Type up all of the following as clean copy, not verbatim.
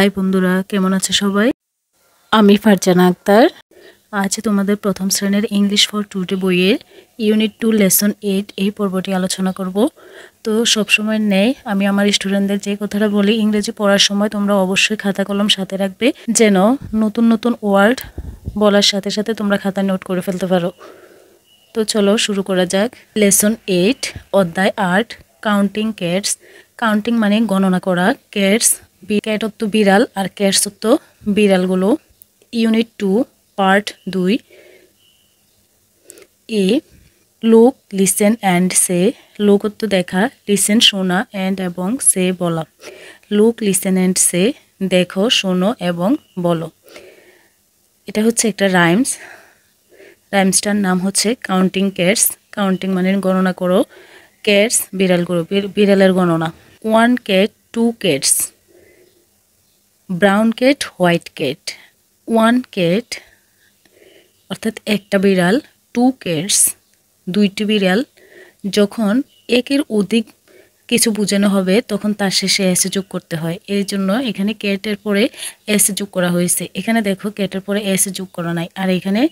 High বন্ধুরা, কেমন আছে সবাই? আমি ফারজানা আক্তার। আজ তোমাদের প্রথম শ্রেণীর ইংলিশ ফর টুডে বইয়ের ইউনিট 2 লেসন 8 এই পর্বটি আলোচনা করব। তো সবসময় নেই আমি আমার স্টুডেন্টদের যে কথাটা বলি, ইংরেজি পড়ার সময় তোমরা অবশ্যই খাতা কলম সাথে রাখবে, যেন নতুন নতুন ওয়ার্ড বলার সাথে সাথে তোমরা খাতায় নোট করে ফেলতে পারো। তো চলো শুরু করা যাক। লেসন 8 অধ্যায় 8 কাউন্টিং ক্যাটস। কাউন্টিং মানে গণনা করা, ক্যাটস ক্যাট অর্থ বিড়াল আর ক্যাটস অর্থ বিড়ালগুলো। Unit 2 part 2 A look listen and say. Look অর্থ দেখা, লিসেন শোনা, অ্যান্ড এবং সে বলা। লুক লিসেন অ্যান্ড সে দেখো, শোনো এবং বলো। এটা হচ্ছে একটা রাইমস। রাইমসটার নাম হচ্ছে কাউন্টিং ক্যাটস। কাউন্টিং মানে গণনা করো, ক্যাটস বিড়ালগুলো, বিড়ালের গণনা। 1 cat 2 cats, brown cat white cat. 1 cat অর্থাৎ একটা বিড়াল, 2 cats দুইটি বিড়াল। যখন একের অধিক কিছু বোঝানো হবে তখন তার শেষে এসে যোগ করতে হয়, এই জন্য এখানে ক্যাটের পরে এস যোগ করা হয়েছে। এখানে দেখো ক্যাটের পরে এস যোগ করা নাই, আর এখানে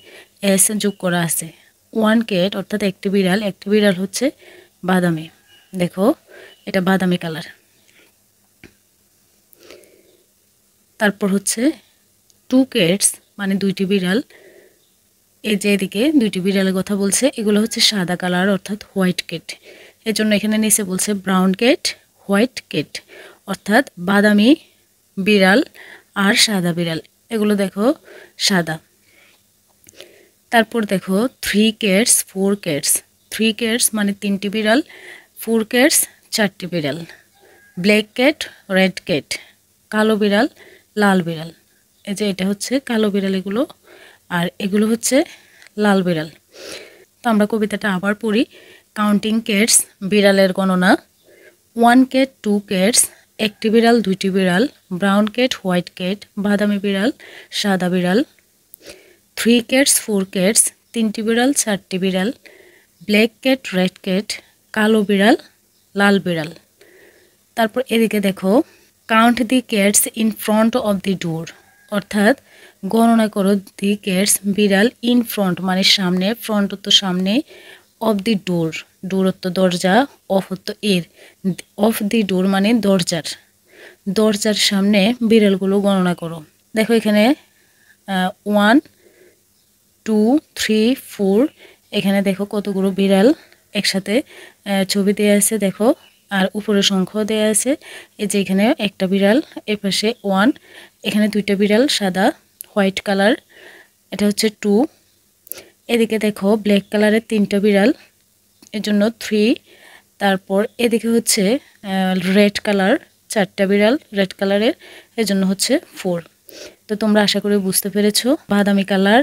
এস যোগ করা আছে। 1 cat অর্থাৎ একটি বিড়াল, একটি বিড়াল হচ্ছে বাদামি, দেখো এটা বাদামি কালার। তারপর হচ্ছে 2 cats মানে দুইটি বিড়াল। এই যে এদিকে দুইটি বিড়ালের কথা বলছে, এগুলো হচ্ছে সাদা কালার অর্থাৎ হোয়াইট ক্যাট। এজন্য এখানে নিচে বলছে ব্রাউন ক্যাট হোয়াইট ক্যাট, অর্থাৎ বাদামি বিড়াল আর সাদা বিড়াল, এগুলো দেখো সাদা। তারপর দেখো 3 cats 4 cats। 3 cats মানে তিনটি বিড়াল, 4 cats চারটি বিড়াল। ব্ল্যাক ক্যাট রেড ক্যাট, কালো বিড়াল লাল বিড়াল। এই যে এটা হচ্ছে কালো বিড়াল এগুলো, আর এগুলো হচ্ছে লাল বিড়াল। তো আমরা কবিতাটা আবার পড়ি। কাউন্টিং ক্যাটস বিড়ালের গণনা। 1 cat 2 cats একটি বিড়াল দুইটি বিড়াল। ব্রাউন ক্যাট হোয়াইট ক্যাট বাদামি বিড়াল সাদা বিড়াল। 3 cats 4 cats তিনটি বিড়াল চারটি বিড়াল। ব্ল্যাক ক্যাট রেড ক্যাট কালো বিড়াল লাল বিড়াল। তারপর এদিকে দেখো count the cats in front of the door, অর্থাৎ গণনা করো দি ক্যাটস বিড়াল, ইন ফ্রন্ট মানে সামনে, ফ্রন্ট তো সামনে, অফ দি ডোর, ডোর তো দরজা, অফ তো এর, অফ দি ডোর মানে দরজার, দরজার সামনে বিড়ালগুলো গণনা করো। দেখো এখানে 1 2 3 4, এখানে দেখো কতগুলো বিড়াল একসাথে ছবি দেওয়া আছে দেখো, আর উপরে সংখ্যা দেওয়া আছে। এই যে এখানে একটা বিড়াল, এর পাশে 1, এখানে দুইটা বিড়াল সাদা হোয়াইট কালার, এটা হচ্ছে 2। এদিকে দেখো ব্ল্যাক কালারের তিনটা বিড়াল, এর জন্য 3। তারপর এদিকে হচ্ছে রেড কালার চারটা বিড়াল রেড কালারের, এর জন্য হচ্ছে 4। তো তোমরা আশা করি বুঝতে পেরেছো। বাদামি colour,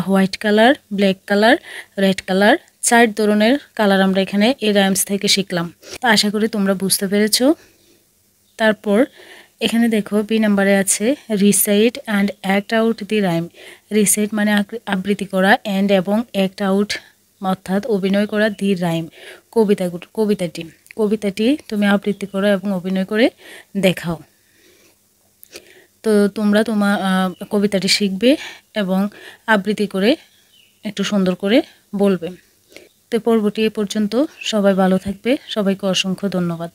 white colour, black colour, red colour, 4 ধরনের কালার আমরা এখানে এই রাইমস থেকে শিখলাম। তো আশা করি তোমরা বুঝতে পেরেছো। তারপর এখানে দেখো বি নাম্বারে আছে recite and act out the rhyme. Recite মানে আবৃত্তি করা, অ্যান্ড এবং অ্যাক্ট আউট অর্থাৎ অভিনয় করা দি রাইম, কবিতাটি তুমি আবৃত্তি করো এবং অভিনয় করে দেখাও। তো তোমরা তোমার কবিতাটি শিখবে এবং আবৃত্তি করে একটু সুন্দর করে বলবে। তো পর্বটি এ পর্যন্ত, সবাই ভালো থাকবে, সবাইকে অসংখ্য ধন্যবাদ।